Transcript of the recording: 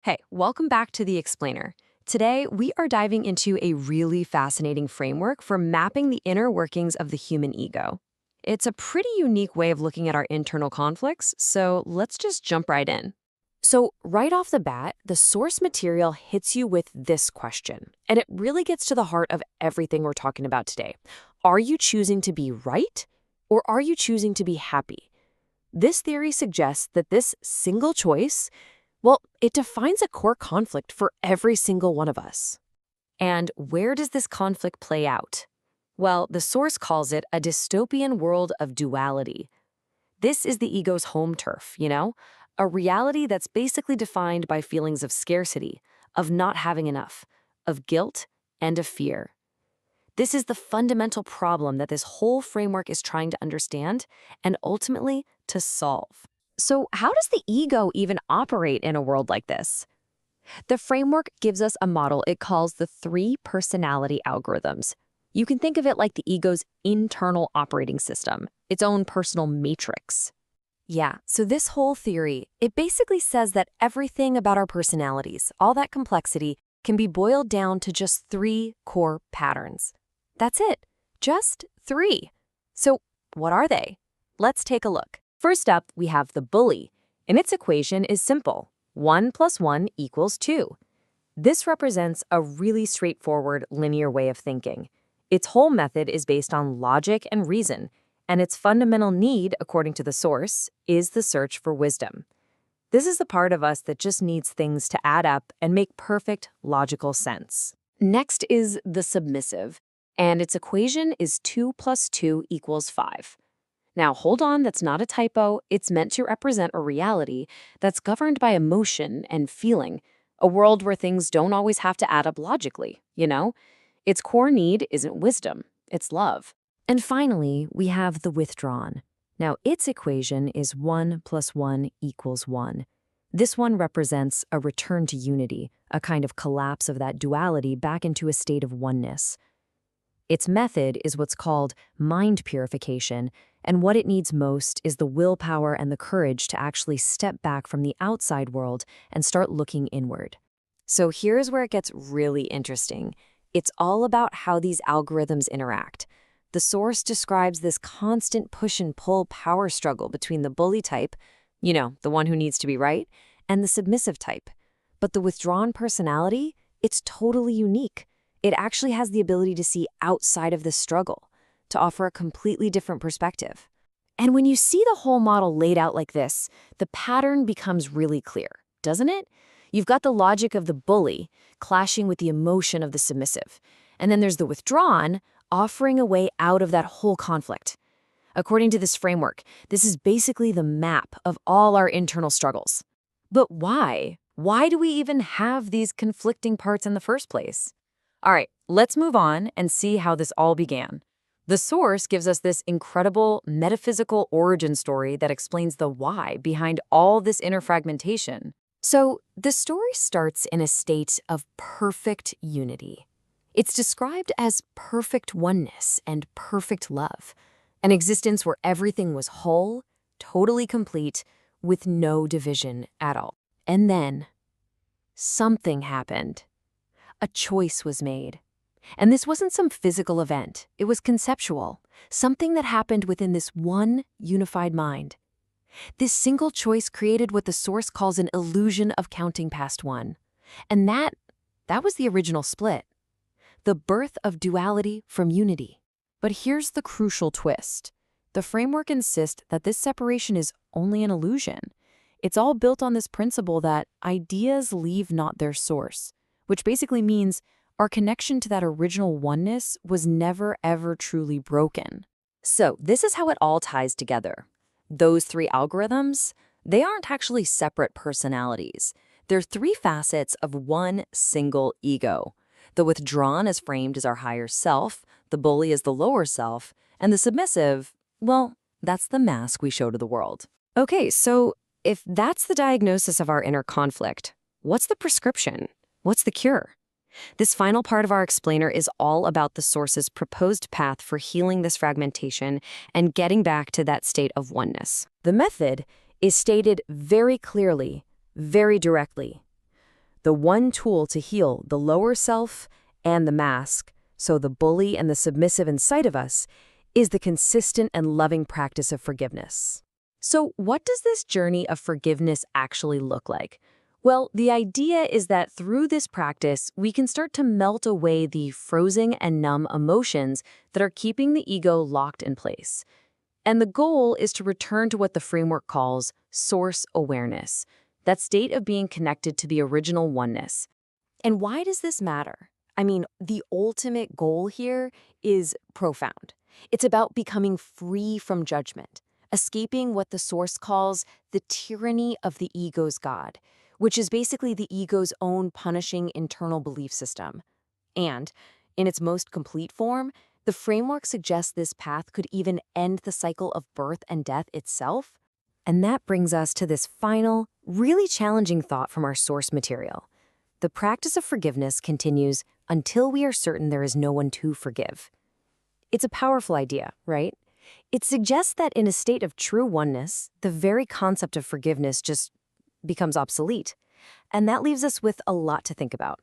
Hey, welcome back to The Explainer. Today, we are diving into a really fascinating framework for mapping the inner workings of the human ego. It's a pretty unique way of looking at our internal conflicts, so let's just jump right in. So, right off the bat, the source material hits you with this question, and it really gets to the heart of everything we're talking about today. Are you choosing to be right, or are you choosing to be happy? This theory suggests that this single choice, well, it defines a core conflict for every single one of us. And where does this conflict play out? Well, the source calls it a dystopian world of duality. This is the ego's home turf, a reality that's basically defined by feelings of scarcity, of not having enough, of guilt, and of fear. This is the fundamental problem that this whole framework is trying to understand and ultimately to solve. So, how does the ego even operate in a world like this? The framework gives us a model it calls the three personality algorithms. You can think of it like the ego's internal operating system, its own personal matrix. Yeah, so this whole theory, it basically says that everything about our personalities, all that complexity, can be boiled down to just three core patterns. That's it, just three. So, what are they? Let's take a look. First up, we have the bully, and its equation is simple. 1 + 1 = 2. This represents a really straightforward, linear way of thinking. Its whole method is based on logic and reason, and its fundamental need, according to the source, is the search for wisdom. This is the part of us that just needs things to add up and make perfect, logical sense. Next is the submissive, and its equation is 2 + 2 = 5. Now, hold on, that's not a typo. It's meant to represent a reality that's governed by emotion and feeling, a world where things don't always have to add up logically. Its core need isn't wisdom, it's love. And finally, we have the withdrawn. Now, its equation is 1 + 1 = 1. This one represents a return to unity, a kind of collapse of that duality back into a state of oneness. Its method is what's called mind purification, and what it needs most is the willpower and the courage to actually step back from the outside world and start looking inward. So here's where it gets really interesting. It's all about how these algorithms interact. The source describes this constant push and pull power struggle between the bully type, the one who needs to be right, and the submissive type. But the withdrawn personality, it's totally unique. It actually has the ability to see outside of this struggle, to offer a completely different perspective. And when you see the whole model laid out like this, the pattern becomes really clear, doesn't it? You've got the logic of the bully clashing with the emotion of the submissive. And then there's the withdrawn offering a way out of that whole conflict. According to this framework, this is basically the map of all our internal struggles. But why? Why do we even have these conflicting parts in the first place? All right, let's move on and see how this all began. The source gives us this incredible metaphysical origin story that explains the why behind all this inner fragmentation. So, the story starts in a state of perfect unity. It's described as perfect oneness and perfect love, an existence where everything was whole, totally complete, with no division at all. And then, something happened. A choice was made. And this wasn't some physical event. It was conceptual, something that happened within this one unified mind. This single choice created what the source calls an illusion of counting past one. And that was the original split. The birth of duality from unity. But here's the crucial twist. The framework insists that this separation is only an illusion. It's all built on this principle that ideas leave not their source, which basically means our connection to that original oneness was never, ever truly broken. So this is how it all ties together. Those three algorithms, they aren't actually separate personalities. They're three facets of one single ego. The withdrawn is framed as our higher self, the bully is the lower self, and the submissive, well, that's the mask we show to the world. Okay, so if that's the diagnosis of our inner conflict, what's the prescription? What's the cure? This final part of our explainer is all about the source's proposed path for healing this fragmentation and getting back to that state of oneness. The method is stated very clearly, very directly. the one tool to heal the lower self and the mask, so the bully and the submissive inside of us, is the consistent and loving practice of forgiveness. So what does this journey of forgiveness actually look like? Well, the idea is that through this practice, we can start to melt away the frozen and numb emotions that are keeping the ego locked in place. And the goal is to return to what the framework calls source awareness, that state of being connected to the original oneness. And why does this matter? I mean, the ultimate goal here is profound. It's about becoming free from judgment, escaping what the Source calls the tyranny of the ego's God, which is basically the ego's own punishing internal belief system. And, in its most complete form, the framework suggests this path could even end the cycle of birth and death itself. And that brings us to this final, really challenging thought from our source material. The practice of forgiveness continues until we are certain there is no one to forgive. It's a powerful idea, right? It suggests that in a state of true oneness, the very concept of forgiveness just becomes obsolete. And that leaves us with a lot to think about.